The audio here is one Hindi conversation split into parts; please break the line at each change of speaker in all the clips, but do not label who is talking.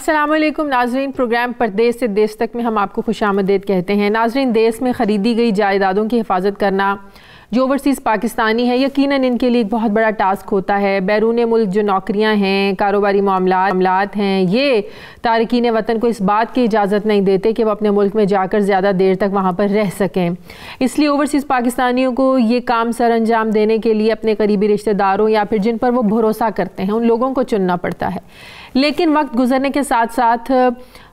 अस्सलाम वालेकुम नाजरीन, प्रोग्राम परदेश से देश तक में हम आपको खुशामदीद कहते हैं। नाजरीन, देश में ख़रीदी गई जायदादों की हिफाजत करना जो ओवरसीज़ पाकिस्तानी है यकीनन इनके लिए एक बहुत बड़ा टास्क होता है। बैरून मुल्क जो नौकरियां हैं, कारोबारी मामलात हैं, ये तारकीन वतन को इस बात की इजाज़त नहीं देते कि वो अपने मुल्क में जाकर ज़्यादा देर तक वहाँ पर रह सकें। इसलिए ओवरसीज़ पाकिस्तानियों को ये काम सर अंजाम देने के लिए अपने करीबी रिश्तेदारों या फिर जिन पर वो भरोसा करते हैं उन लोगों को चुनना पड़ता है। लेकिन वक्त गुजरने के साथ साथ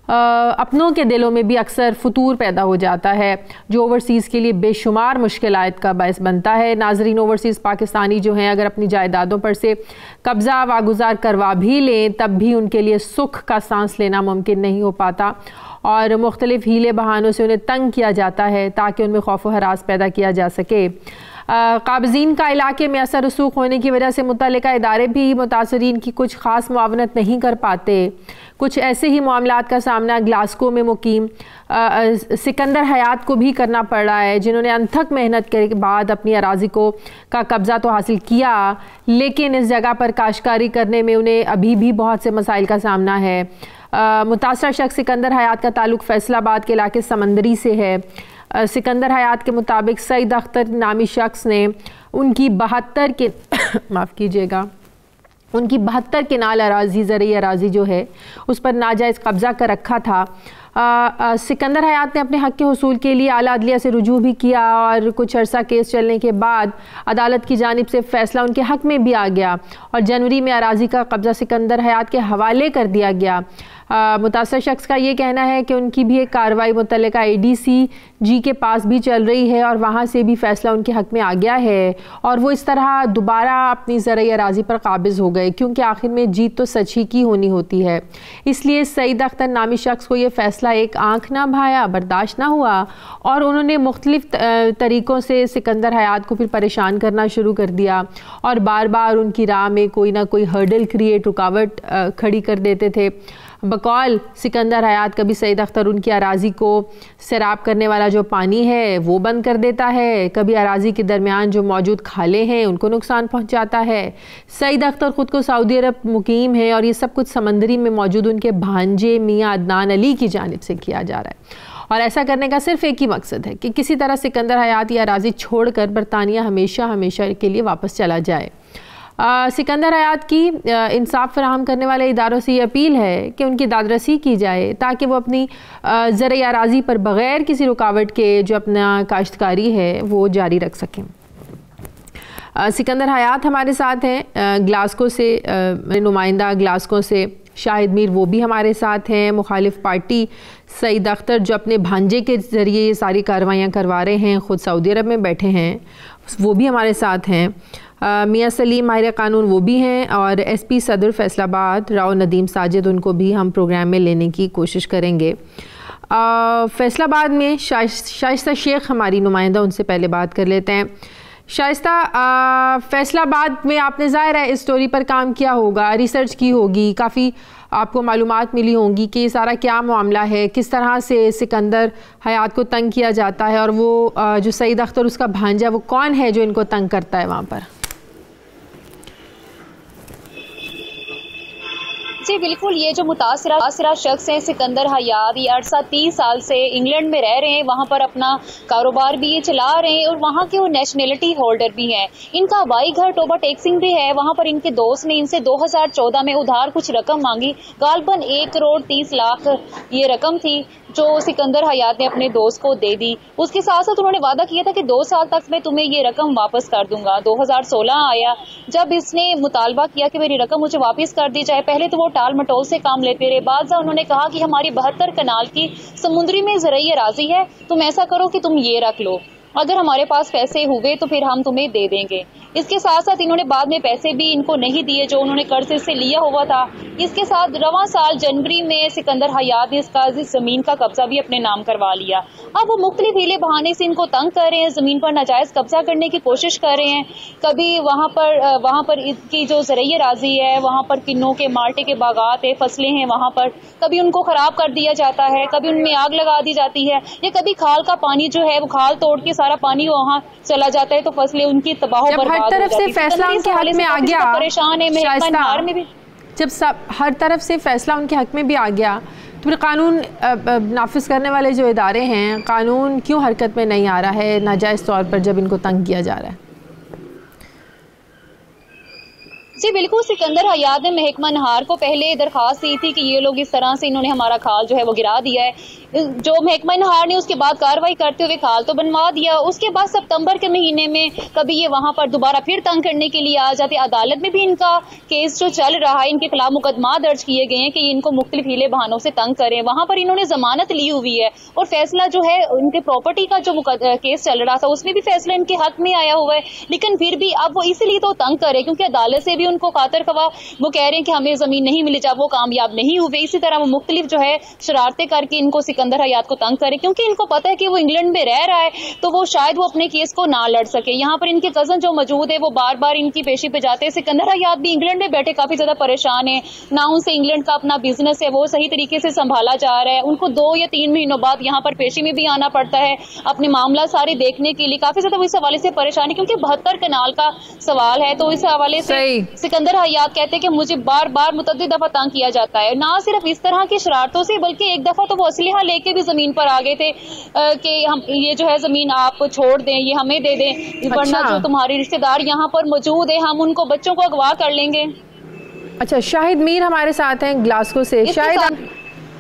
अपनों के दिलों में भी अक्सर फतूर पैदा हो जाता है जो ओवरसीज़ के लिए बेशुमार मुश्किलात का बायस बनता है। नाजरीन, ओवरसीज़ पाकिस्तानी जो हैं अगर अपनी जायदादों पर से कब्ज़ा वागुजार करवा भी लें तब भी उनके लिए सुख का सांस लेना मुमकिन नहीं हो पाता और मुख्तलिफ हीले बहानों से उन्हें तंग किया जाता है ताकि उनमें खौफ व हरास पैदा किया जा सके। काबज़ीन का इलाके में असर रसूख होने की वजह से मुतल्लिका इदारे भी मुतासरीन की कुछ ख़ास मुआवनत नहीं कर पाते। कुछ ऐसे ही मामलात का सामना ग्लासगो में मुकीम सिकंदर हयात को भी करना पड़ रहा है, जिन्होंने अनथक मेहनत के बाद अपनी अराज़ी का कब्ज़ा तो हासिल किया, लेकिन इस जगह पर काश्तकारी करने में उन्हें अभी भी बहुत से मसाइल का सामना है। मुतासर शख्स सिकंदर हयात का ताल्लुक़ फैसलाबाद के इलाके समंदरी से है। सिकंदर हयात के मुताबिक सईद अख्तर नामी शख्स ने उनकी 72 के माफ़ कीजिएगा उनकी 72 किनाल अराज़ी ज़रई अराज़ी जो है उस पर नाजायज़ कब्ज़ा कर रखा था। सिकंदर हयात ने अपने हक़ के हुसूल के लिए आला अदलिया से रुजू भी किया और कुछ अरसा केस चलने के बाद अदालत की जानिब से फ़ैसला उनके हक़ में भी आ गया और जनवरी में अराज़ी का कब्ज़ा सिकंदर हयात के हवाले कर दिया गया। मुतासर शख्स का ये कहना है कि उनकी भी एक कार्रवाई मुतल्लिका ADCG के पास भी चल रही है और वहाँ से भी फ़ैसला उनके हक़ में आ गया है और वो इस तरह दोबारा अपनी ज़रई अराज़ी पर काबिज़ हो गए, क्योंकि आखिर में जीत तो सच ही की होनी होती है। इसलिए सईद अख्तर नामी शख्स को ये फ़ैसला एक आँख ना भाया, बर्दाश्त ना हुआ और उन्होंने मुख्तलिफ तरीक़ों से सिकंदर हयात को फिर परेशान करना शुरू कर दिया और बार बार उनकी राह में कोई ना कोई हर्डल क्रिएट, रुकावट खड़ी कर देते थे। बकौल सिकंदर हयात कभी सईद अख्तर उनकी अराज़ी को सैराब करने वाला जो पानी है वो बंद कर देता है, कभी अराज़ी के दरमियान जो मौजूद खाले हैं उनको नुकसान पहुंचाता है। सईद अख्तर ख़ुद को सऊदी अरब मुकीम है और ये सब कुछ समंदरी में मौजूद उनके भांजे मियाँ अदनान अली की जानिब से किया जा रहा है और ऐसा करने का सिर्फ एक ही मकसद है कि किसी तरह सिकंदर हयात या अराज़ी छोड़कर बरतानिया हमेशा हमेशा के लिए वापस चला जाए। सिकंदर हयात की इंसाफ फराहम करने वाले इदारों से ये अपील है कि उनकी दादरसी की जाए ताकि वो अपनी ज़रई अराज़ी पर बग़ैर किसी रुकावट के जो अपना काश्तकारी है वो जारी रख सकें। सिकंदर हयात हमारे साथ हैं ग्लासगो से, नुमाइंदा ग्लासगो से शाहिद मीर वो भी हमारे साथ हैं। मुखालिफ पार्टी सईद अख्तर जो अपने भांजे के ज़रिए ये सारी कार्रवाइयाँ करवा रहे हैं, ख़ुद सऊदी अरब में बैठे हैं, वो भी हमारे साथ हैं। मियाँ सलीम माहिर कानून वो भी हैं और SP सदर फैसलाबाद राव नदीम साजिद, उनको भी हम प्रोग्राम में लेने की कोशिश करेंगे। फैसलाबाद में शाइस्ता शेख हमारी नुमाइंदा, उनसे पहले बात कर लेते हैं। शाइस्ता, फैसलाबाद में आपने ज़ाहिर है इस स्टोरी पर काम किया होगा, रिसर्च की होगी, काफ़ी आपको मालूमात मिली होंगी कि ये सारा क्या मामला है, किस तरह से सिकंदर हयात को तंग किया जाता है और वो जो सईद अख्तर उसका भांजा वो कौन है जो इनको तंग करता है वहाँ पर।
जी बिल्कुल, ये जो मुतासरा शख्स हैं सिकंदर हयात, ये अरसा 30 साल से इंग्लैंड में रह रहे हैं, वहाँ पर अपना कारोबार भी ये चला रहे हैं और वहाँ के वो नेशनलिटी होल्डर भी हैं। इनका हवाई घर टोबा टेक्सिंग भी है। वहाँ पर इनके दोस्त ने इनसे 2014 में उधार कुछ रकम मांगी, गालबन 1 करोड़ 30 लाख ये रकम थी जो सिकंदर हयात ने अपने दोस्त को दे दी। उसके साथ साथ उन्होंने वादा किया था कि 2 साल तक मैं तुम्हें ये रकम वापस कर दूंगा। 2016 आया जब इसने मुतालबा किया कि मेरी रकम मुझे वापस कर दी जाए। पहले तो वो टाल मटोल से काम लेते रहे, बाद उन्होंने कहा कि हमारी 72 कनाल की समुद्री में ज़रई अराज़ी है, तुम ऐसा करो कि तुम ये रख लो, अगर हमारे पास पैसे हुए तो फिर हम तुम्हें दे देंगे। इसके साथ साथ इन्होंने बाद में पैसे भी इनको नहीं दिए जो उन्होंने कर्ज से लिया हुआ था। इसके साथ रवां साल जनवरी में सिकंदर हयात ने इस जमीन का कब्जा भी अपने नाम करवा लिया। अब वो मुख्तलिफ हीले बहाने से इनको तंग कर रहे हैं, जमीन पर नाजायज कब्जा करने की कोशिश कर रहे हैं। कभी वहाँ पर इसकी जो ज़रई अराज़ी है, वहाँ पर किन्नों के माल्टे के बागात है, फसलें हैं, वहाँ पर कभी उनको खराब कर दिया जाता है, कभी उनमें आग लगा दी जाती है, या कभी खाल का पानी जो है वो खाल तोड़ के सारा पानी वहाँ चला जाता है तो फसलें उनकी तबाह बर्बाद हो जाती है।
फैसला उनके हाथ में आ गया,
परेशान है। महकमा में भी
जब सब हर तरफ से फ़ैसला उनके हक़ में भी आ गया, तो फिर कानून नाफिज करने वाले जो इदारे हैं, कानून क्यों हरकत में नहीं आ रहा है नाजायज़ तौर पर जब इनको तंग किया जा रहा है?
जी बिल्कुल, सिकंदर हयात ने महकमा नहार को पहले दरखास्त दी थी कि ये लोग इस तरह से इन्होंने हमारा खाल जो है वो गिरा दिया है। जो महकमा नहार ने उसके बाद कार्रवाई करते हुए खाल तो बनवा दिया। उसके बाद सितंबर के महीने में कभी ये वहां पर दोबारा फिर तंग करने के लिए आ जाते। अदालत में भी इनका केस जो चल रहा है, इनके खिलाफ मुकदमा दर्ज किए गए हैं कि इनको मुख्तलिफ हीले बहानों से तंग करें। वहां पर इन्होंने जमानत ली हुई है और फैसला जो है उनके प्रॉपर्टी का जो केस चल रहा था उसमें भी फैसला इनके हक में आया हुआ है। लेकिन फिर भी अब वो इसलिए तो तंग करे क्योंकि अदालत से भी उनको खातर खवा वो कह रहे हैं कि हमें जमीन नहीं मिली, जब वो कामयाब नहीं हुए। इसी तरह वो मुख्तलिफ जो है शरारतें करके इनको सिकंदर हयात को तंग करे, क्योंकि इनको पता है कि वो इंग्लैंड में रह रहा है तो वो शायद वो अपने केस को ना लड़ सके। यहाँ पर इनके कजन जो मौजूद है वो बार बार इनकी पेशी पे जाते हैं। सिकंदर हयात भी इंग्लैंड में बैठे काफी ज्यादा परेशान है, ना उनसे इंग्लैंड का अपना बिजनेस है वो सही तरीके से संभाला जा रहा है। उनको 2 या 3 महीनों बाद यहाँ पर पेशी में भी आना पड़ता है अपने मामला सारे देखने के लिए। काफी ज्यादा इस हवाले से परेशानी, क्योंकि 72 कनाल का सवाल है। तो इस हवाले से सिकंदर हयात कहते हैं कि मुझे बार बार मुतअद्दिद दफा तंग किया जाता है। ना सिर्फ इस तरह की शरारतों से, बल्कि एक दफा तो वो असलिहा लेके भी जमीन पर आ गए थे कि हम ये जो है जमीन आप छोड़ दें, ये हमें दे दें, वरना जो तुम्हारे रिश्तेदार यहाँ पर मौजूद है हम उनको बच्चों को अगवा कर लेंगे।
अच्छा, शाहिद मीर हमारे साथ हैं ग्लासगो से।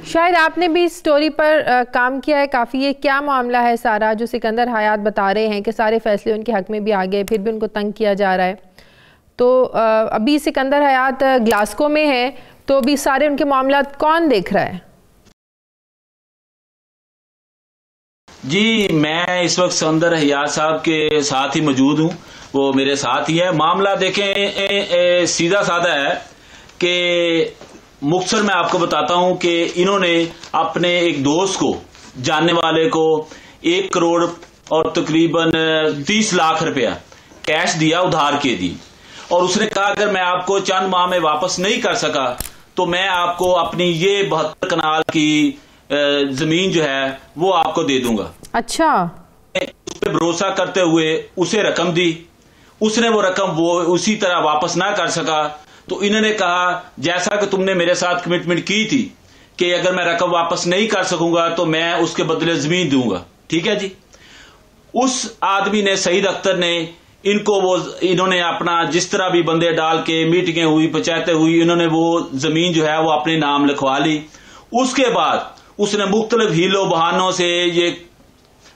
शायद आपने भी इस स्टोरी पर काम किया है काफ़ी। ये क्या मामला है सारा जो सिकंदर हयात बता रहे हैं कि सारे फैसले उनके हक में भी आ गए फिर भी उनको तंग किया जा रहा है? तो अभी सिकंदर हयात ग्लासगो में है, तो अभी सारे उनके मामला कौन देख रहा है?
जी, मैं इस वक्त सिकंदर हयात साहब के साथ ही मौजूद हूँ, वो मेरे साथ ही है। मामला देखें सीधा साधा है कि मुख्तसर मैं आपको बताता हूँ कि इन्होंने अपने एक दोस्त को, जानने वाले को 1 करोड़ और तकरीबन 30 लाख रुपया कैश दिया, उधार के दी, और उसने कहा अगर मैं आपको चंद माह में वापस नहीं कर सका तो मैं आपको अपनी ये 72 कनाल की जमीन जो है वो आपको दे दूंगा।
अच्छा।
उस पर भरोसा करते हुए उसे रकम दी। उसने वो रकम वो उसी तरह वापस ना कर सका, तो इन्होंने कहा जैसा कि तुमने मेरे साथ कमिटमेंट की थी कि अगर मैं रकम वापस नहीं कर सकूंगा तो मैं उसके बदले जमीन दूंगा, ठीक है जी। उस आदमी ने, सईद अख्तर ने, इन्होंने अपना जिस तरह भी बंदे डाल के मीटिंगें हुई, पंचायतें हुई, इन्होंने वो जमीन जो है वो अपने नाम लिखवा ली। उसके बाद उसने मुख्तलिफ हीलो बहानों से ये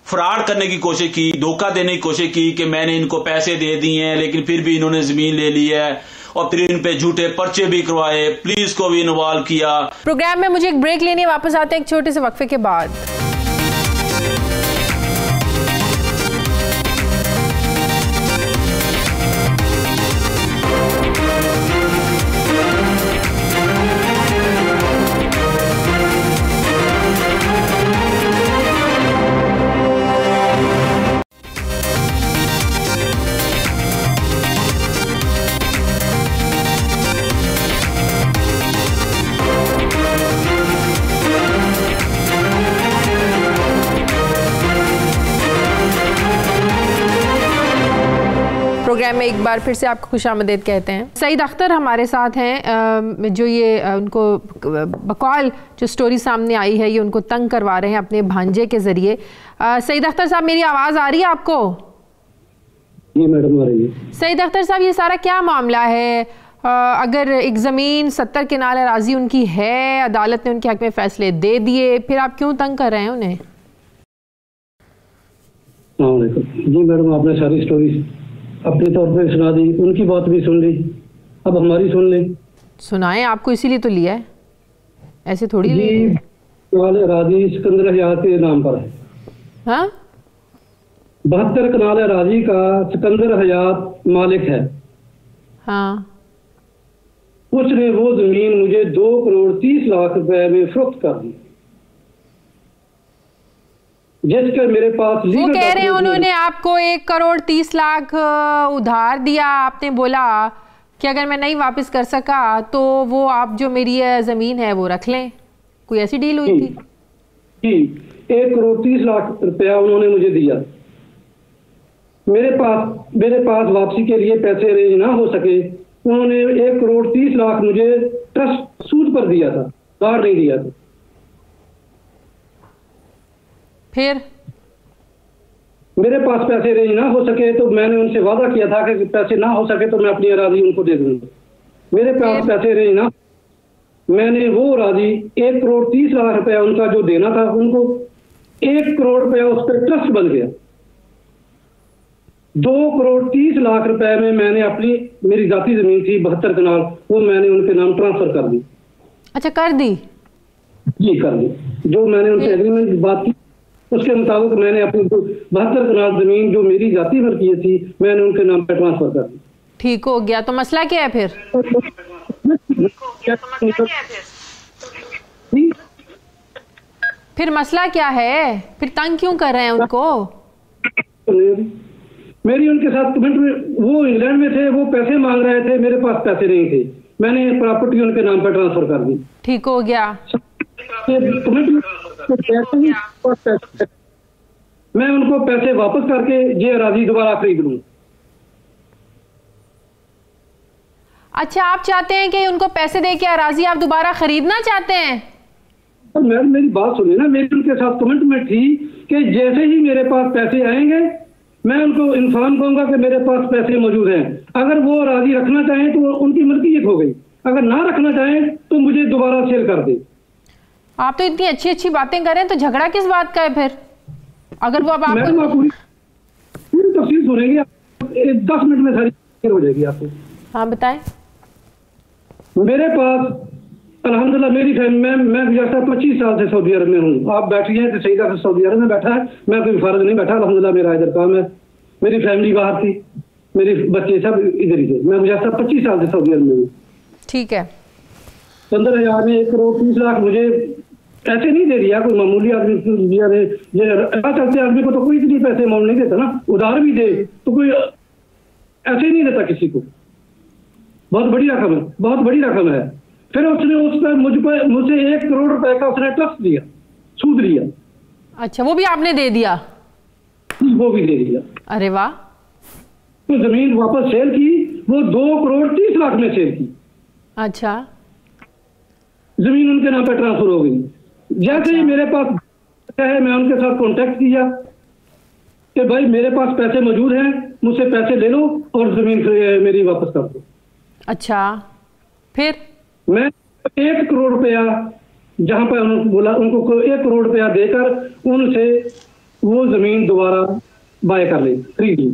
फ्रॉड करने की कोशिश की, धोखा देने की कोशिश की कि मैंने इनको पैसे दे दिए हैं, लेकिन फिर भी इन्होंने जमीन ले ली है, और फिर इन पे झूठे पर्चे भी करवाए, पुलिस को भी इन्वॉल्व किया।
प्रोग्राम में मुझे एक ब्रेक लेनी है, वापस आते हैं एक छोटे से वक्फे के बाद। प्रोग्राम में एक बार फिर से आपको खुशामदीद कहते हैं। सईद अख्तर हमारे साथ हैं, जो ये उनको बकौल जो स्टोरी सामने आई है ये उनको तंग करवा रहे हैं अपने भांजे के ज़रिए। सईद अख्तर साहब, मेरी आवाज़ आ रही है आपको?
जी मैडम, आ रही है।
सईद अख्तर साहब, ये सारा क्या मामला है? अगर एक ज़मीन 70 कनाल अराज़ी उनकी है, अदालत ने उनके हक़ में फ़ैसले दे दिए, फिर आप क्यों तंग कर रहे हैं उन्हें?
जी मैडम, आपने सारी स्टोरी अपने तौर पे सुना दी, उनकी बात भी सुन ली, अब हमारी सुन लें।
सुनाएं, आपको इसीलिए तो लिया है, ऐसे थोड़ी
जी। अराजी सिकंदर हयात के नाम पर है।
हाँ,
72 कनाल अराजी का सिकंदर हयात मालिक है।
हाँ।
उसने वो जमीन मुझे 2 करोड़ 30 लाख रुपए में फरोख्त कर दी, जिसके मेरे पास
वो कह रहे हैं उन्होंने आपको 1 करोड़ 30 लाख उधार दिया। आपने बोला कि अगर मैं नहीं वापस कर सका तो वो आप जो मेरी जमीन है वो रख लें। कोई ऐसी डील हुई थी?
जी, 1 करोड़ 30 लाख रुपया उन्होंने मुझे दिया। मेरे पास वापसी के लिए पैसे अरेंज ना हो सके, उन्होंने 1 करोड़ 30 लाख मुझे ट्रस्ट सूद पर दिया था, उधार नहीं दिया था।
फिर
मेरे पास पैसे रेंज ना हो सके तो मैंने उनसे वादा किया था कि पैसे ना हो सके तो मैं अपनी अराजी उनको दे दूंगा। मेरे पास पैसे रेंज ना, मैंने वो अराजी 1,30,00,000 रुपया उनका जो देना था उनको, 1 करोड़ रुपया उस पर ट्रस्ट बन गया। 2,30,00,000 रुपए में मैंने अपनी, मेरी जाती जमीन थी 72 कनाल, वो मैंने उनके नाम ट्रांसफर कर दी।
अच्छा, कर दी
जी, कर दी। जो मैंने उनसे एग्रीमेंट बात की उसके मुताबिक मैंने अपनी 72 कनाल जमीन जो मेरी जाती मलकियत थी मैंने उनके नाम पर ट्रांसफर कर दी।
ठीक हो गया। तो मसला क्या है फिर? फिर मसला क्या है? फिर तंग क्यों कर रहे हैं उनको?
मेरी उनके साथ कमेंट में, वो इंग्लैंड में थे, वो पैसे मांग रहे थे, मेरे पास पैसे नहीं थे, मैंने प्रॉपर्टी उनके नाम पर ट्रांसफर कर दी।
ठीक हो गया।
मैं उनको पैसे वापस करके ये अराजी दोबारा खरीद लूं।
अच्छा, आप चाहते हैं कि उनको पैसे दे के अराजी आप दोबारा खरीदना चाहते हैं?
तो मैम मेरी बात सुनिए ना, मेरी उनके साथ कमेंट में थी कि जैसे ही मेरे पास पैसे आएंगे मैं उनको इन्फॉर्म करूंगा कि मेरे पास पैसे मौजूद हैं। अगर वो अराजी रखना चाहें तो उनकी मलकियत हो गई, अगर ना रखना चाहें तो मुझे दोबारा सेल कर दे।
आप तो इतनी अच्छी अच्छी बातें करें तो झगड़ा किस बात का है फिर? अगर वो
मैडम आप पूरी तफसील सुनेंगे, 10 मिनट में सारी हो जाएगी आपको।
हाँ बताएं।
मेरे पास अल्हम्दुलिल्लाह मेरी फैमिली, मैं गुज़श्ता 25 साल से सऊदी अरब में हूँ। आप बैठिए तो सही का सऊदी अरब में बैठा है, मैं कोई फर्ज नहीं बैठा, अल्हम्दुलिल्लाह मेरा इधर काम है। मेरी फैमिली बाहर थी, मेरे बच्चे सब इधर ही थे। मैं गुज़श्ता 25 साल से सऊदी अरब में हूँ।
ठीक है।
15,000 में 1,30,00,000 मुझे ऐसे नहीं दे दिया कोई मामूली आदमी। चलते आदमी को तो कोई इतनी पैसे अमाउंट नहीं देता ना, उधार भी दे तो कोई ऐसे नहीं देता किसी को। बहुत बड़ी रकम है, बहुत बड़ी रकम है। फिर उसने उस पर मुझसे 1 करोड़ रुपए का उसने ट्रस्ट दिया, सूद लिया।
अच्छा, वो भी आपने दे दिया?
वो भी दे दिया।
अरे वाह।
तो जमीन वापस सेल की, वो 2,30,00,000 में सेल की।
अच्छा,
जमीन उनके नाम पर ट्रांसफर हो गई। जैसे ही मेरे पास है, मैं उनके साथ कांटेक्ट किया कि भाई मेरे पास पैसे मौजूद हैं, मुझसे पैसे ले लो और जमीन मेरी वापस कर दो।
अच्छा, फिर
मैं 1 करोड़ रुपया, जहां पर उन्होंने बोला उनको 1 करोड़ रुपया देकर उनसे वो जमीन दोबारा बाय कर ली, खरीद ली।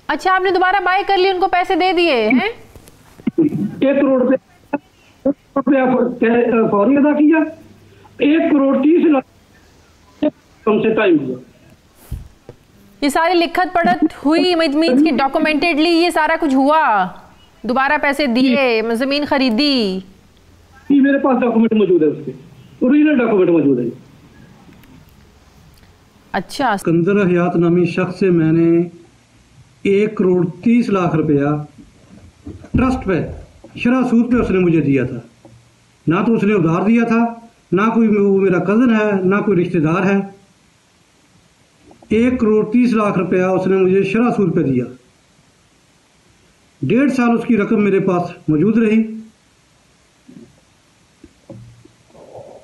अच्छा, आपने दोबारा बाय कर ली, उनको पैसे दे दिए हैं?
1 करोड़ रुपया फौरी अदा किया, 1,30,00,000 उनसे टाइम दिया।
ये सारी लिखत पढ़त हुई, मीन्स की डॉक्यूमेंटेडली ये सारा कुछ हुआ? दोबारा पैसे दिए, जमीन खरीदी?
मेरे पास डॉक्यूमेंट मौजूद है, उसके ओरिजिनल डॉक्यूमेंट मौजूद है।
अच्छा।
सिकंदर हयात नामी शख्स से मैंने 1,30,00,000 रुपया ट्रस्ट पे शरह सूद पे उसने मुझे दिया था। ना तो उसने उधार दिया था, ना कोई वो मेरा कजन है, ना कोई रिश्तेदार है। 1,30,00,000 रुपया उसने मुझे शरह सूद पे दिया। 1.5 साल उसकी रकम मेरे पास मौजूद रही।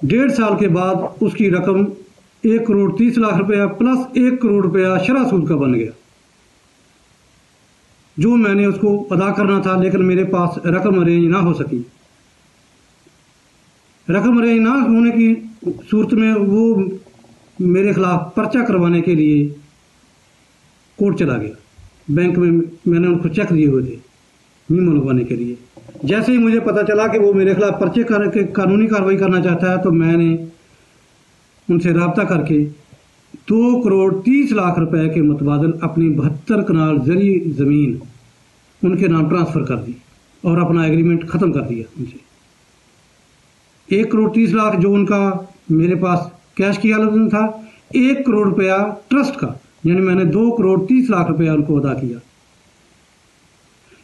1.5 साल के बाद उसकी रकम 1,30,00,000 रुपया प्लस 1 करोड़ रुपया शरह सूद का बन गया, जो मैंने उसको अदा करना था, लेकिन मेरे पास रकम अरेंज ना हो सकी। रकम अरेंज ना होने की सूरत में वो मेरे खिलाफ पर्चा करवाने के लिए कोर्ट चला गया। बैंक में मैंने उनको चेक दिए हुए थे मीमो लगवाने के लिए। जैसे ही मुझे पता चला कि वो मेरे खिलाफ पर्चे करके कानूनी कार्रवाई करना चाहता है, तो मैंने उनसे रब्ता करके 2,30,00,000 रुपए के मुतबादल अपनी 72 कनाल जरी जमीन उनके नाम ट्रांसफर कर दी और अपना एग्रीमेंट खत्म कर दिया उनसे। 1,30,00,000 जो उनका मेरे पास कैश की हालत में था, 1 करोड़ रुपया ट्रस्ट का, यानी मैंने 2,30,00,000 रुपया उनको अदा किया।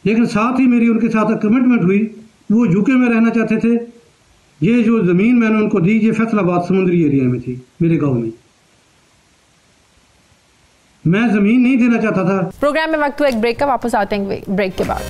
लेकिन साथ ही मेरी उनके साथ कमिटमेंट हुई, वो यूके में रहना चाहते थे। ये जो जमीन मैंने उनको दी, ये फैसलाबाद समुद्री एरिया में थी, मेरे गांव में। मैं जमीन नहीं देना चाहता था।
प्रोग्राम में वक्त हुआ एक ब्रेक का, वापस आते हैं ब्रेक के बाद।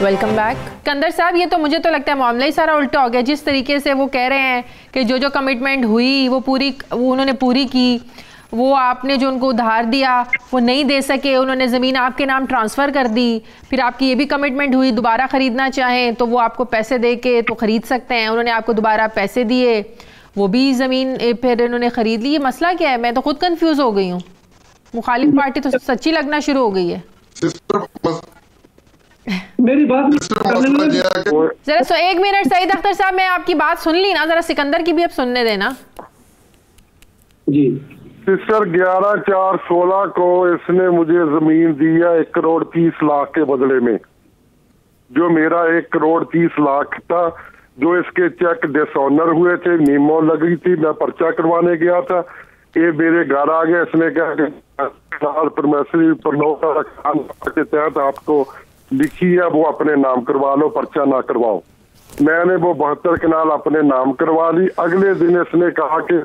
Welcome back. सिकंदर साहब, ये तो मुझे तो लगता है मामला ही सारा उल्टा हो गया। जिस तरीके से वो कह रहे हैं कि जो कमिटमेंट हुई वो उन्होंने पूरी की, वो आपने जो उनको उधार दिया वो नहीं दे सके, उन्होंने ज़मीन आपके नाम ट्रांसफ़र कर दी, फिर आपकी ये भी कमिटमेंट हुई दोबारा ख़रीदना चाहें तो वो आपको पैसे दे के तो ख़रीद सकते हैं, उन्होंने आपको दोबारा पैसे दिए, वो भी ज़मीन फिर उन्होंने ख़रीद ली। ये मसला क्या है? मैं तो खुद कंफ्यूज हो गई हूँ। मुखालिफ पार्टी तो सच्ची लगना शुरू हो गई है।
मेरी बात
जरा सो एक मिनट सईद अख्तर साहब, मैं आपकी बात सुन ली ना, जरा सिकंदर की भी अब सुनने देना
जी।
सिस्टर 11/4/16 को इसने मुझे जमीन दी है 1,30,00,000 के बदले में, जो मेरा 1,30,00,000 था, जो इसके चेक डिसऑनर हुए थे, मीमो लगी थी, मैं पर्चा करवाने गया था, ये मेरे घर आ गया। इसने कहा कि परमेसरी के तहत आपको लिखी है, वो अपने नाम करवा लो, पर्चा ना करवाओ। मैंने वो 72 कनाल अपने नाम करवा ली। अगले दिन इसने कहा कि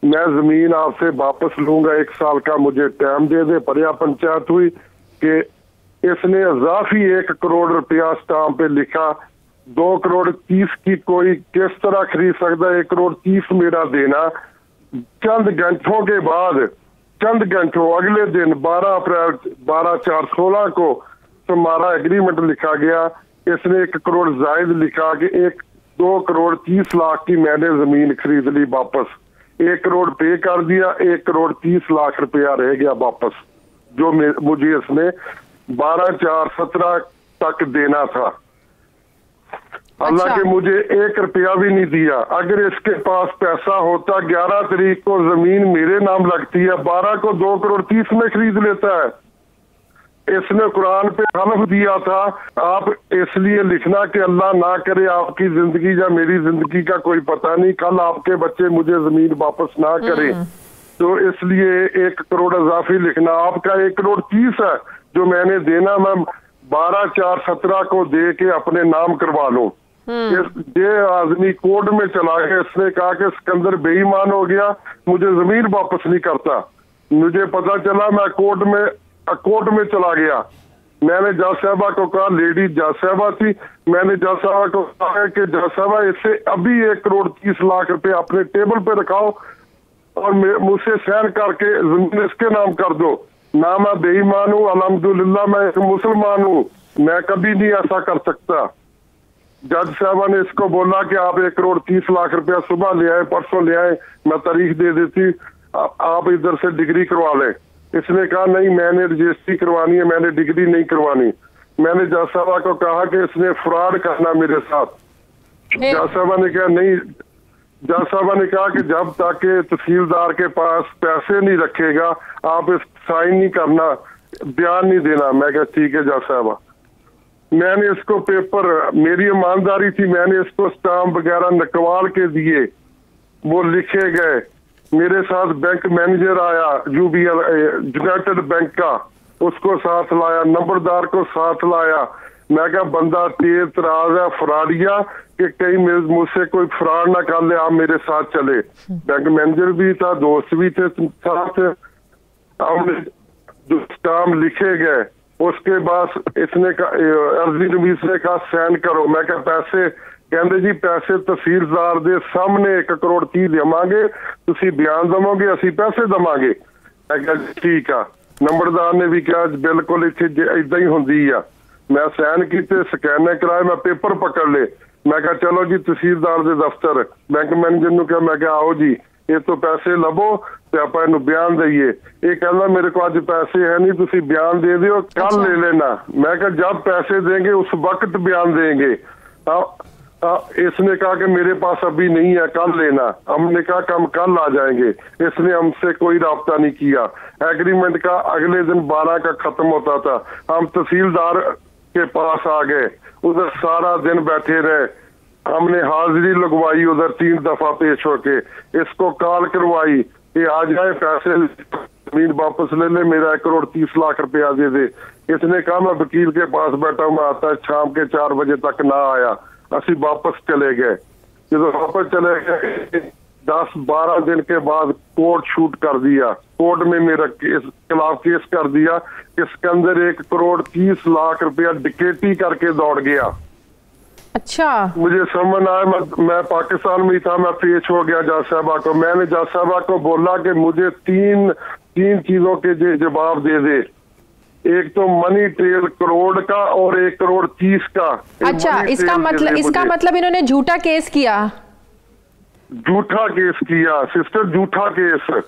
मैं जमीन आपसे वापस लूंगा, 1 साल का मुझे टाइम दे दे। पर्या पंचायत हुई कि इसने इजाफी 1 करोड़ रुपया स्टाम्प पे लिखा। 2,30,00,000 की कोई किस तरह खरीद सकता है? 1,30,00,000 मेरा देना। चंद घंटों के बाद, चंद घंटों अगले दिन 12 अप्रैल 12/4/16 को हमारा एग्रीमेंट लिखा गया। इसने 1 करोड़ जायद लिखा कि 2,30,00,000 की मैंने जमीन खरीद ली वापस। 1 करोड़ पे कर दिया, 1,30,00,000 रुपया रह गया वापस, जो मुझे इसने 12/4/17 तक देना था। हालांकि मुझे 1 रुपया भी नहीं दिया। अगर इसके पास पैसा होता, 11 तारीख को जमीन मेरे नाम लगती है, 12 को 2,30,00,000 में खरीद लेता है। इसने कुरान पे हलफ दिया था। आप इसलिए लिखना कि अल्लाह ना करे आपकी जिंदगी या मेरी जिंदगी का कोई पता नहीं, कल आपके बच्चे मुझे जमीन वापस ना करें, तो इसलिए 1 करोड़ इजाफी लिखना। आपका 1,30,00,000 है जो मैंने देना, मैं 12/4/17 को दे के अपने नाम करवा लूं। ये आदमी कोर्ट में चला गया। इसने कहा कि सिकंदर बेईमान हो गया, मुझे जमीन वापस नहीं करता। मुझे पता चला, मैं कोर्ट में चला गया। मैंने जज साहबा को कहा, लेडी जज साहबा थी, मैंने जज साहबा को कहा कि जज साहबा इससे अभी 1,30,00,000 रुपए अपने टेबल पे रखाओ और मुझसे साइन करके जमीन इसके नाम कर दो। ना मैं बेईमान हूँ, अल्हम्दुलिल्लाह मैं एक मुसलमान हूँ, मैं कभी नहीं ऐसा कर सकता। जज साहबा ने इसको बोला कि आप 1,30,00,000 रुपया सुबह ले आए, परसों ले आए, मैं तारीख दे देती, आप इधर से डिग्री करवा लें। इसने कहा नहीं, मैंने रजिस्ट्री करवानी है, मैंने डिग्री नहीं करवानी। मैंने जज साहबा को कहा कि इसने फ्रॉड करना मेरे साथ। जज साहबा ने कहा नहीं, जज साहबा ने कहा कि जब तक तहसीलदार के पास पैसे नहीं रखेगा आप इस साइन नहीं करना, बयान नहीं देना। मैं कहा ठीक है जज साहबा। मैंने इसको पेपर, मेरी ईमानदारी थी, मैंने इसको स्टाम्प वगैरह निकलवा के दिए, वो लिखे गए। मेरे साथ बैंक मैनेजर आया, UBL यूनाइटेड बैंक का, उसको साथ लाया, नंबरदार को साथ लाया। मैं कहा बंदा तेज तराज है, फ्रॉडिया, कि कहीं मुझसे कोई फ्रॉड ना कर ले, आप मेरे साथ चले। बैंक मैनेजर भी था, दोस्त भी थे साथ। हमने जो स्टाम्प लिखे गए, उसके बाद इसने कहा, अर्जी नवीस ने कहा साइन करो। मैं कहा पैसे? कहते जी पैसे तहसीलदार दे सामने 1,30,00,000 देवांगे, तुसी बयान दवोगे, असी पैसे दवांगे। मैं कहा ठीक है। नंबरदार ने भी कहा बिल्कुल इत्थे इदा ही होंदी आ। मैं साइन किए, स्कैन कराए, मैं पेपर पकड़ ले। मैं कहा चलो जी तहसीलदार दे दफ्तर। बैंक मैनेजर ने कहा, मैं कहा आओ जी, ये तो पैसे लवो ते आपां इहनूं बयान दईए। ये कहना मेरे को अज पैसे है नहीं, तुसी बयान दे दिओ, कल ले लेना। मैं कहा जब पैसे देंगे उस वक्त बयान देंगे। इसने कहा कि मेरे पास अभी नहीं है, कल लेना। हमने कहा कि हम कल आ जाएंगे। इसने हमसे कोई राब्ता नहीं किया। एग्रीमेंट का अगले दिन 12 का खत्म होता था। हम तहसीलदार के पास आ गए, उधर सारा दिन बैठे रहे। हमने हाजिरी लगवाई उधर 3 दफा पेश होके, इसको कॉल करवाई, ये आ जाए पैसे जमीन वापस ले ले, मेरा 1,30,00,000 रुपया दे दे। इसने कहा मैं वकील के पास बैठा हूँ, मैं आता शाम के 4 बजे तक ना आया। असी वापस चले गए। जो वापस चले गए 10-12 दिन के बाद कोर्ट शूट कर दिया, कोर्ट में मेरा खिलाफ केस कर दिया। इसके अंदर 1 करोड़ 30 लाख रुपया डिकेटी करके दौड़ गया।
अच्छा,
मुझे समझ आया, मैं पाकिस्तान में ही था, मैं पेश हो गया जज साहबा को। मैंने जज साहबा को बोला कि मुझे तीन चीजों के जवाब दे दे, एक तो मनी ट्रेल करोड़ का और 1 करोड़ 30 का।
अच्छा, इसका मतलब इन्होंने झूठा केस किया?
झूठा केस किया सिस्टर, झूठा केस।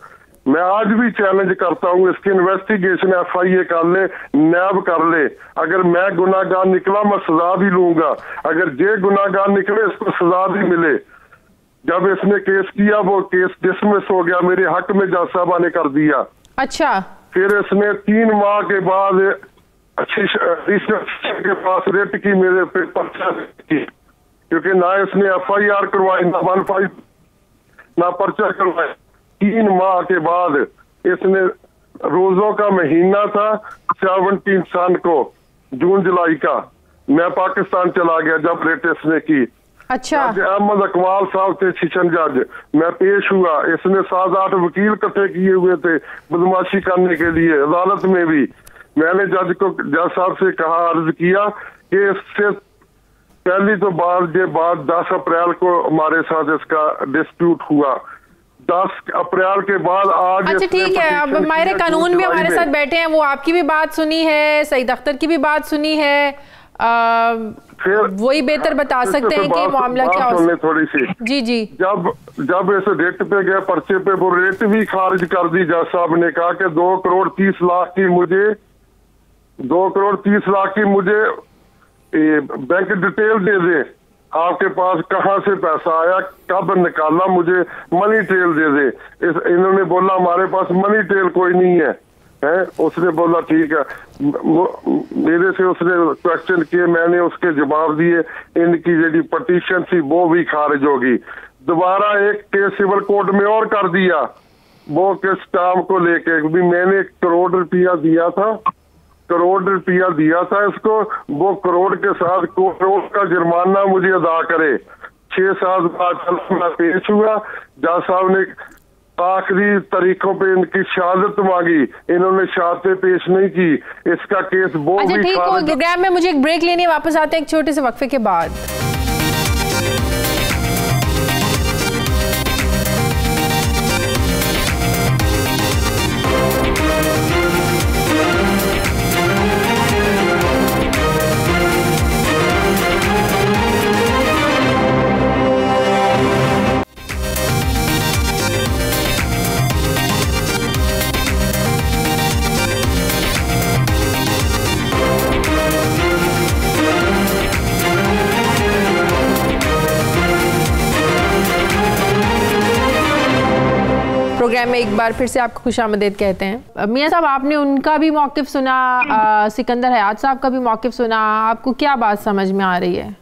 मैं आज भी चैलेंज करता हूँ, इसकी इन्वेस्टिगेशन FIA कर ले, नैब कर ले। अगर मैं गुनाहगार निकला मैं सजा भी लूंगा, अगर जे गुनाहगार निकले इसको सजा भी मिले। जब इसने केस किया वो केस डिसमिस हो गया, मेरे हक में जज साहबा ने कर दिया।
अच्छा,
फिर इसने 3 माह के बाद अच्छी के पास रेट की मेरे पे पर्चा की, क्योंकि ना इसने FIR करवाई, ना 15 ना पर्चा करवाया। 3 माह के बाद इसने, रोजों का महीना था 17 सन को, जून जुलाई का, मैं पाकिस्तान चला गया जब रेट इसने की।
अच्छा,
अहमद अकबाल साहब थे सेशन जज, मैं पेश हुआ। इसने 7-8 वकील इकट्ठे किए हुए थे बदमाशी करने के लिए अदालत में भी। मैंने जज साहब से कहा, अर्ज किया कि इससे पहली तो बात 10 अप्रैल को हमारे साथ इसका डिस्प्यूट हुआ। 10 अप्रैल के बाद आज। अच्छा
ठीक है, अब माहिर कानून भी हमारे साथ बैठे हैं, वो आपकी भी बात सुनी है, सईद अख्तर की भी बात सुनी है, वही बेहतर बता सकते हैं कि मामला क्या हो।
थोड़ी सी
जी,
जब इस रेट पे गया पर्चे पे, वो रेट भी खारिज कर दी। जज साहब ने कहा कि 2 करोड़ 30 लाख की मुझे बैंक डिटेल दे दे, आपके पास कहाँ से पैसा आया, कब निकाला, मुझे मनी ट्रेल दे दे। इन्होंने बोला हमारे पास मनी ट्रेल कोई नहीं है। उसने बोला ठीक है, मेरे से उसने क्वेश्चन किए, मैंने उसके जवाब दिए। इनकी जो पटिशन थी वो भी खारिज होगी। दोबारा एक केस सिविल कोर्ट में और कर दिया, वो किस काम को लेके भी मैंने 1 करोड़ रुपया दिया था इसको, वो करोड़ के साथ करोड़ का जुर्माना मुझे अदा करे। 6-7 बाद मैं पेश हुआ, जज साहब ने आखिरी तारीखों पे इनकी शहादत मांगी, इन्होंने शहादतें पेश नहीं की। इसका केस वो
अच्छा ठीक हो, प्रोग्राम में मुझे एक ब्रेक लेनी, वापस आते हैं एक छोटे से वक्फे के बाद। प्रोग्राम में एक बार फिर से आपको खुशामदीद कहते हैं। मियां साहब, आपने उनका भी मौक़िफ़ सुना, सिकंदर हयात साहब का भी मौक़िफ़ सुना, आपको क्या बात समझ में आ रही है?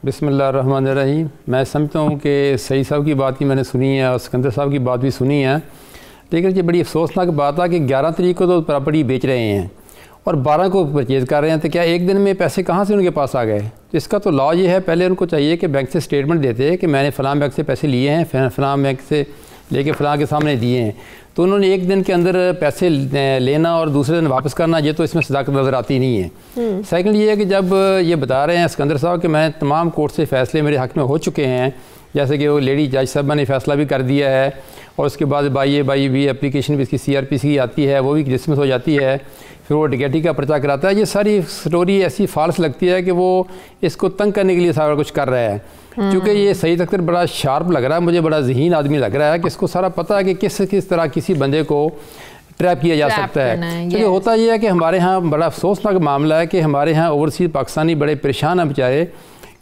बिस्मिल्लाहिर्रहमानिर्रहीम। मैं समझता हूँ कि सईद साहब की बात भी मैंने सुनी है और सिकंदर साहब की बात भी सुनी है, लेकिन ये बड़ी अफसोसनाक बात है कि 11 तारीख को तो प्रॉपर्टी बेच रहे हैं और 12 को परचेज़ कर रहे हैं, तो क्या एक दिन में पैसे कहाँ से उनके पास आ गए? इसका तो लॉ ये है, पहले उनको चाहिए कि बैंक से स्टेटमेंट देते हैं कि मैंने फ़लाँ बैंक से पैसे लिए हैं, फ़लाँ बैंक से लेके फ़लाँ के सामने दिए हैं। तो उन्होंने एक दिन के अंदर पैसे लेना और दूसरे दिन वापस करना, ये तो इसमें सदाकत नज़र आती नहीं है। सेकंड ये है कि जब ये बता रहे हैं सिकंदर साहब कि मैं तमाम कोर्ट से फ़ैसले मेरे हक़ में हो चुके हैं, जैसे कि वो लेडी जज साहबा ने फ़ैसला भी कर दिया है और उसके बाद बाई भी एप्लीकेशन भी इसकी CRPC की आती है, वो भी डिसमिस हो जाती है, फिर वो डकैती का पर्चा कराता है। ये सारी स्टोरी ऐसी फाल्स लगती है कि वो इसको तंग करने के लिए सारा कुछ कर रहा है। क्योंकि ये सईद अख्तर बड़ा शार्प लग रहा है, मुझे बड़ा ज़हीन आदमी लग रहा है कि इसको सारा पता है कि किस तरह किसी बंदे को ट्रैप किया जा सकता है। क्योंकि होता यह है कि हमारे यहाँ बड़ा अफसोसनाक मामला है कि हमारे यहाँ ओवरसीज़ पाकिस्तानी बड़े परेशान हैं बेचारे,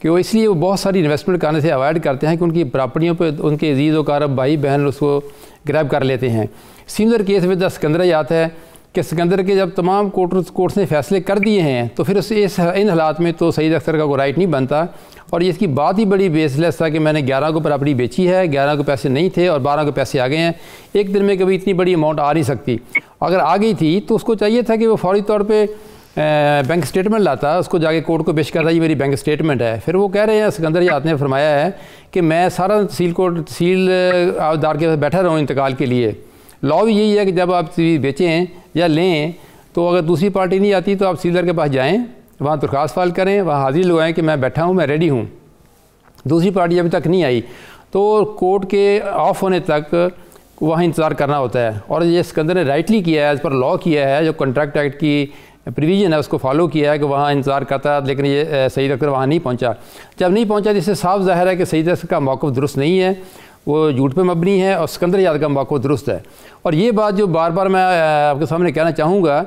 कि वो इसलिए वो बहुत सारी इन्वेस्टमेंट करने से अवॉइड करते हैं कि उनकी प्रॉपर्टियों पे उनके अजीज़ वकारब भाई बहन उसको ग्रैब कर लेते हैं। सिमिलर केस विद सिकंदर हयात है कि सिकंदर के जब तमाम कोर्ट्स ने फैसले कर दिए हैं तो फिर इन हालात में तो सईद अख्तर का कोई राइट नहीं बनता। और इसकी बात ही बड़ी बेसलेस था कि मैंने 11 को प्रॉपर्टी बेची है, 11 को पैसे नहीं थे और 12 को पैसे आ गए हैं। एक दिन में कभी इतनी बड़ी अमाउंट आ नहीं सकती, अगर आ गई थी तो उसको चाहिए था कि वो फौरी तौर पे बैंक स्टेटमेंट लाता, उसको जाके कोर्ट को पेश करता, ये मेरी बैंक स्टेटमेंट है। फिर वो कह रहे हैं सिकंदर याद ने फरमाया है कि मैं सारा तहसीलदार के पास बैठा रहूँ इंतकाल के लिए। लॉ भी यही है कि जब आप चीज़ बेचें या लें तो अगर दूसरी पार्टी नहीं आती तो आप तहसीलदार के पास जाएँ, वहाँ दरख्वास्त फाइल करें, वहाँ हाजिरी लगवाएँ कि मैं बैठा हूँ, मैं रेडी हूँ। दूसरी पार्टी अभी तक नहीं आई तो कोर्ट के ऑफ होने तक वहाँ इंतज़ार करना होता है। और ये सिकंदर ने राइटली किया है, एज़ पर लॉ किया है, जो कॉन्ट्रैक्ट एक्ट की प्रोविज़न है उसको फॉलो किया है कि वहाँ इंतज़ार करता है। लेकिन ये सईद अख्तर वहाँ नहीं पहुँचा। जब नहीं पहुँचा तो इससे साफ ज़ाहिर है कि सईद अख्तर का मौक़िफ़ दुरुस्त नहीं है, वो झूठ पे मबनी है, और सिकंदर याद का मौक़िफ़ दुरुस्त है। और ये बात जो बार बार मैं आपके सामने कहना चाहूँगा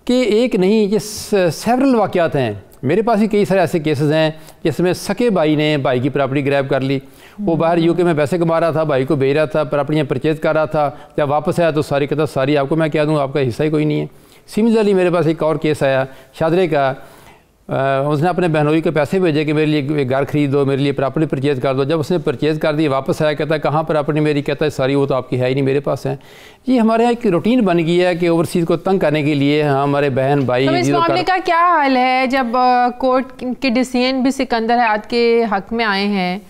कि एक नहीं, ये सेवरल वाक़यात हैं। मेरे पास ही कई सारे ऐसे केसेस हैं जिसमें सके भाई ने भाई की प्रॉपर्टी ग्रैब कर ली। वो बाहर यूके में पैसे कमा रहा था, भाई को भेज रहा था, प्रॉपर्टियाँ परचेज़ कर रहा था। जब वापस आया तो सारी कहता सारी आपको मैं कह दूँ, आपका हिस्सा ही कोई नहीं है। सिमिलरली मेरे पास एक और केस आया शादरे का। उसने अपने बहनोई के पैसे भेजे कि मेरे लिए घर खरीद दो, मेरे लिए प्रॉपर्टी परचेज़ कर दो। जब उसने परचेज़ कर दी, वापस आया, कहता है कहाँ प्रॉपर्टी मेरी, कहता है सारी वो तो आपकी है ही नहीं, मेरे पास है। ये हमारे यहाँ एक रूटीन बन गई है कि ओवरसीज़ को तंग करने के लिए हमारे बहन भाई।
तो इस मामले का क्या हाल है जब कोर्ट के डिसीजन भी सिकंदर हयात के हक में आए हैं,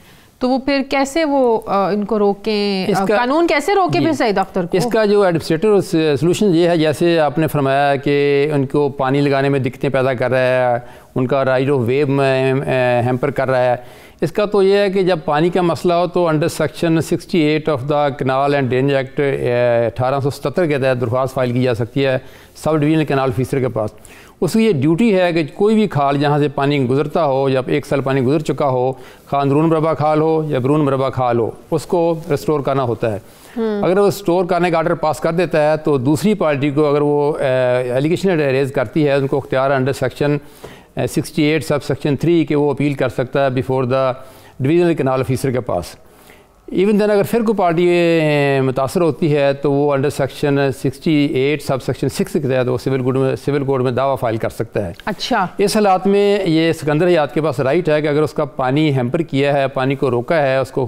तो वो फिर कैसे वो इनको रोकें, कानून कैसे रोके फिर सईद अख्तर को? इसका
जो एडमिनिस्ट्रेटिव सोल्यूशन ये है, जैसे आपने फरमाया कि उनको पानी लगाने में दिक्कतें पैदा कर रहा है, उनका राइट ऑफ वे में हैम्पर कर रहा है। इसका तो ये है कि जब पानी का मसला हो तो under section 68 of the canal and drainage act 1877 के तहत दरख्वास्त फाइल की जा सकती है सब डिवीजनल कैनाल ऑफिसर के पास। उसकी ये ड्यूटी है कि कोई भी खाल जहाँ से पानी गुजरता हो, जब 1 साल पानी गुजर चुका हो, खा अंदरून मरबा खाल हो या बरून मरबा खाल हो, उसको रिस्टोर करना होता है। अगर वो स्टोर करने का आर्डर पास कर देता है तो दूसरी पार्टी को अगर वो एलिगेशन रेज करती है, उनको अख्तियार अंडर सेक्शन 68 सब सेक्शन 3 के वो अपील कर सकता है before the divisional canal officer के पास। इवन दैन अगर फिर कोई पार्टी मुतासर होती है तो वो अंडर सेक्शन 68 सब सेक्शन 6 के तहत वो सिविल कोर्ट में दावा फाइल कर सकता है।
अच्छा,
इस हालात में ये सिकंदर हयात के पास राइट है कि अगर उसका पानी हैम्पर किया है, पानी को रोका है, उसको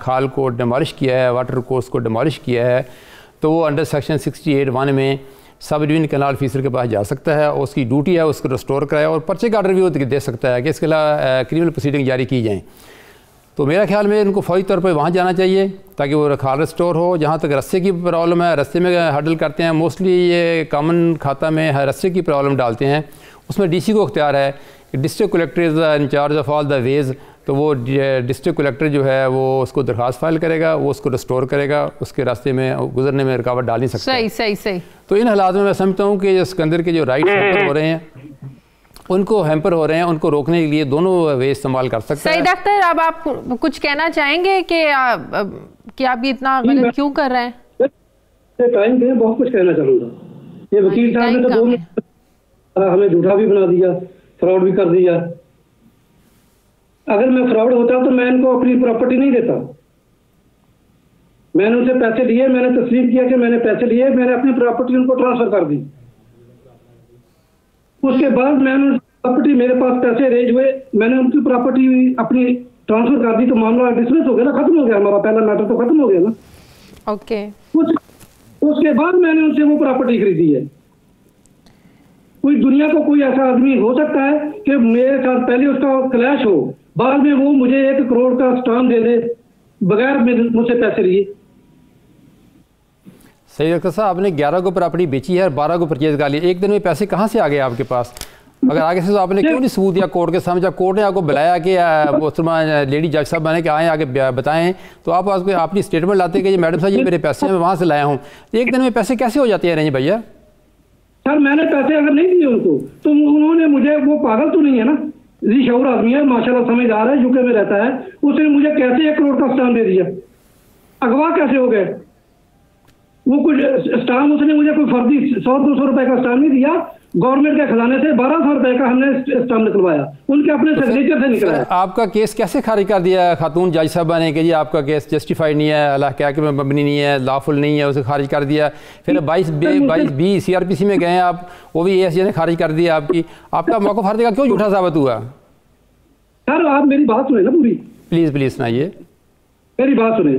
खाल को डिमॉलिश किया है, वाटर कोर्स को डिमॉलिश किया है, तो वो अंडर सेक्शन 68(1) में सब डिवीजन कैनाल ऑफिसर के पास जा सकता है। उसकी ड्यूटी है उसको रिस्टोर कराए और पर्चे का आर्डर भी वो दे सकता है कि इसके खिलाफ क्रिमिनल प्रोसीडिंग जारी की जाए। तो मेरा ख्याल में इनको फौरी तौर पर वहाँ जाना चाहिए ताकि वो खाल रिस्टोर हो। जहाँ तक रस्से की प्रॉब्लम है, रस्ते में हडल करते हैं, मोस्टली ये कॉमन खाता में रस्से की प्रॉब्लम डालते हैं, उसमें डीसी को अख्तियार है कि district collector is in-charge of all the ways. तो वो डिस्ट्रिक्ट कलेक्टर जो है वो उसको दरख्वास्त फाइल करेगा, वो उसको रिस्टोर करेगा, उसके रास्ते में गुजरने में रुकावट डाल नहीं सकता।
सही।
तो इन हालात में मैं समझता हूँ कि सिकंदर के जो राइट हैम्पर हो रहे हैं, उनको हैम्पर हो रहे हैं, उनको रोकने के लिए दोनों वे इस्तेमाल कर सकते हैं।
सईद अख्तर, अब आप कुछ कहना चाहेंगे कि आप ये इतना गलत क्यों कर रहे हैं?
टाइम पे बहुत कुछ कहना चाहूँगा। ये वकील साहब ने तो 2 मिनट हमें झूठा भी बना दिया, फ्रॉड भी कर दिया। अगर मैं फ्रॉड होता तो मैं इनको अपनी प्रॉपर्टी नहीं देता। मैंने उनसे पैसे लिए, मैंने तस्लीम किया कि मैंने पैसे लिए, मैंने अपनी प्रॉपर्टी उनको ट्रांसफर कर दी। उसके बाद मैंने प्रॉपर्टी, मेरे पास पैसे अरेंज हुए, मैंने उनकी प्रॉपर्टी अपनी ट्रांसफर कर दी, तो मामला डिसमिस हो गया ना, खत्म हो गया, हमारा पहला मैटर तो खत्म हो गया ना।
ओके।
उसके बाद मैंने उनसे वो प्रॉपर्टी खरीदी है। कोई दुनिया को कोई ऐसा आदमी हो सकता है कि मेरे साथ पहले उसका क्लैश हो, बाद में वो मुझे 1 करोड़ का स्टाम्प दे दे बगैर मुझसे पैसे लिए।
सईद अख्तर साहब, आपने 11 को प्रॉपर्टी बेची है और 12 को परचेज कर लिया। एक दिन में पैसे कहाँ से आ गए आपके पास? अगर आगे से तो आपने क्यों नहीं सबूत दिया कोर्ट के सामने? जब कोर्ट ने आपको बुलाया कि लेडी जज साहब बने कि आए आगे बताएं, तो आप अपनी स्टेटमेंट लाते कि मैडम साहब ये मेरे पैसे मैं वहाँ से लाया हूँ। एक दिन में पैसे कैसे हो जाते हैं रंजीत भैया?
सर मैंने पैसे अगर नहीं दिए उनको तो उन्होंने मुझे, वो पागल तो नहीं है ना, शऊर आदमी है, माशाल्लाह समझदार है, यूके में रहता है, उसने मुझे कैसे 1 करोड़ का स्टाम्प दे दिया? अगवा कैसे हो गए? वो कुछ स्टाम्प, उसने मुझे कोई फर्जी 100-200 रुपए का स्टाम्प नहीं दिया, गवर्नमेंट के खजाने से 1200 रुपए का हमने स्टाम्प निकलवाया, उनके अपने सिग्नेचर से निकलाया।
आपका केस कैसे खारिज कर दिया खातून जज साहबा ने कि जी आपका केस जस्टिफाइड नहीं है, अल्लाह क्या कि मबनी नहीं है, लॉफुल नहीं है, उसे खारिज कर दिया? फिर 22B CRPC में गए आप, वो भी ASJ ने खारिज कर दिया आपका मौक़िफ़ हर जगह क्यों झूठा साबित हुआ?
सर आप मेरी बात सुने ना पूरी,
प्लीज़ सुनाइए।
मेरी बात सुने।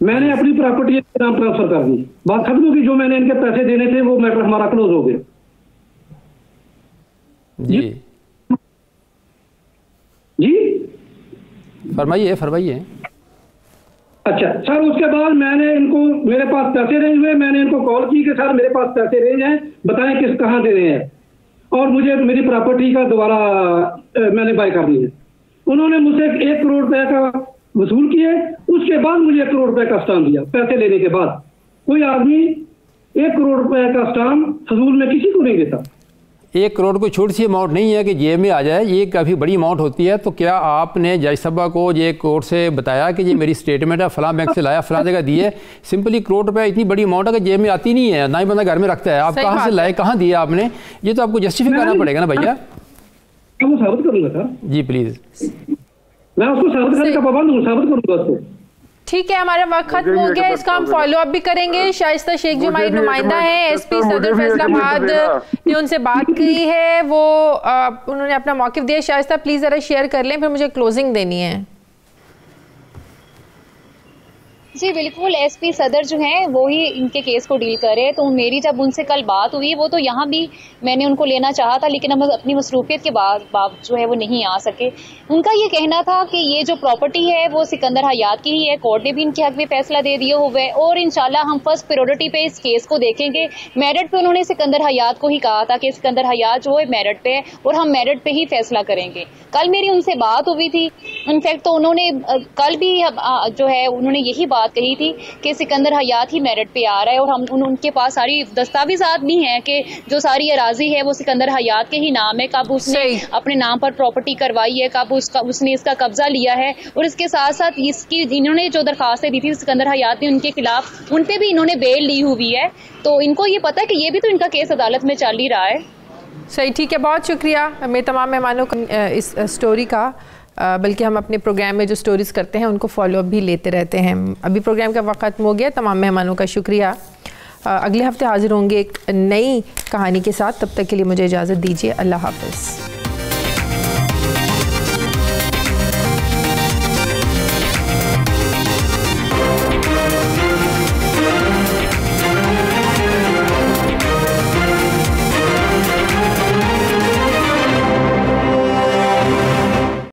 मैंने अपनी प्रॉपर्टी नाम ट्रांसफर कर दी, बात खत्म होगी। जो मैंने इनके पैसे देने थे वो मैटर हमारा क्लोज हो गया।
जी
जी
फरमाइए फरमाइए।
अच्छा सर, उसके बाद मैंने इनको, मेरे पास पैसे रेंज हुए, मैंने इनको कॉल की कि सर मेरे पास पैसे रेंज हैं, बताएं किस कहाँ देने हैं, और मुझे मेरी प्रॉपर्टी का दोबारा मैंने बाय करनी है। उन्होंने मुझसे 1 करोड़ रुपए का वसूल किए, उसके बाद मुझे 1 करोड़ रुपए का स्टाम्प दिया। पैसे लेने के बाद कोई आदमी 1 करोड़ रुपए का स्टाम्प फजूल में किसी को नहीं देता।
1 करोड़ कोई छोटी सी अमाउंट नहीं है कि जेब में आ जाए, ये काफ़ी बड़ी अमाउंट होती है। तो क्या आपने जज साहबा को ये कोर्ट से बताया कि ये मेरी स्टेटमेंट है, फलां बैंक से लाया, फलां जगह दी है? सिंपली 1 करोड़ रुपये इतनी बड़ी अमाउंट है कि जेब में आती नहीं है, ना ही बंदा घर में रखता है। आप कहाँ से लाए, कहाँ दिया आपने? ये तो आपको जस्टिफाई करना पड़ेगा ना भैया।
मैं साबित करूँगा सर।
जी प्लीज़,
मैं उसको साबित करने का पाबंद हूँ, साबित करूँगा उसको।
ठीक है, हमारा वक्त खत्म हो गया, इसका हम फॉलो अप भी करेंगे। शाइस्ता शेख जो हमारी नुमाइंदा है एसपी सदर फैसलाबाद ने उनसे बात की है, वो उन्होंने अपना मौक़िफ़ दिया। शाइस्ता प्लीज़ ज़रा शेयर कर लें, फिर मुझे क्लोजिंग देनी है।
जी बिल्कुल, एसपी सदर जो हैं वो ही इनके केस को डील कर रहे हैं। तो मेरी जब उनसे कल बात हुई, वो तो यहाँ भी मैंने उनको लेना चाहा था, लेकिन हम अपनी मसरूफियत के बाद जो है वो नहीं आ सके। उनका ये कहना था कि ये जो प्रॉपर्टी है वो सिकंदर हयात की ही है, कोर्ट ने भी इनके हक में फैसला दे दिया हुआ है, और इंशाल्लाह हम फर्स्ट प्रायोरिटी पे इस केस को देखेंगे। मेरिट पे उन्होंने सिकंदर हयात को ही कहा था कि सिकंदर हयात जो है मेरिट पे है और हम मेरिट पे ही फैसला करेंगे। कल मेरी उनसे बात हुई थी, इनफैक्ट तो उन्होंने कल भी जो है उन्होंने यही बात कही थी कि सिकंदर हयात ही मेरिट पे आ रहा है, और हम उनके पास सारी दस्तावेजात भी हैं कि जो सारी अराजी है वो सिकंदर हयात के ही नाम है, कब उसने अपने नाम पर प्रॉपर्टी करवाई है, कब उसने इसका कब्जा लिया है, और इसके साथ साथ इसकी इन्होंने जो दरखास्तें दी थी सिकंदर हयात ने उनके खिलाफ, उन पे भी इन्होंने बेल ली हुई है। तो इनको ये पता है कि ये भी तो इनका केस अदालत में चल ही रहा है।
सही, ठीक है, बहुत शुक्रिया मैं तमाम मेहमानों को इस स्टोरी का, बल्कि हम अपने प्रोग्राम में जो स्टोरीज़ करते हैं उनको फॉलो अप भी लेते रहते हैं। अभी प्रोग्राम का वक्त खत्म हो गया, तमाम मेहमानों का शुक्रिया। अगले हफ्ते हाजिर होंगे एक नई कहानी के साथ, तब तक के लिए मुझे इजाज़त दीजिए। अल्लाह हाफ़िज़।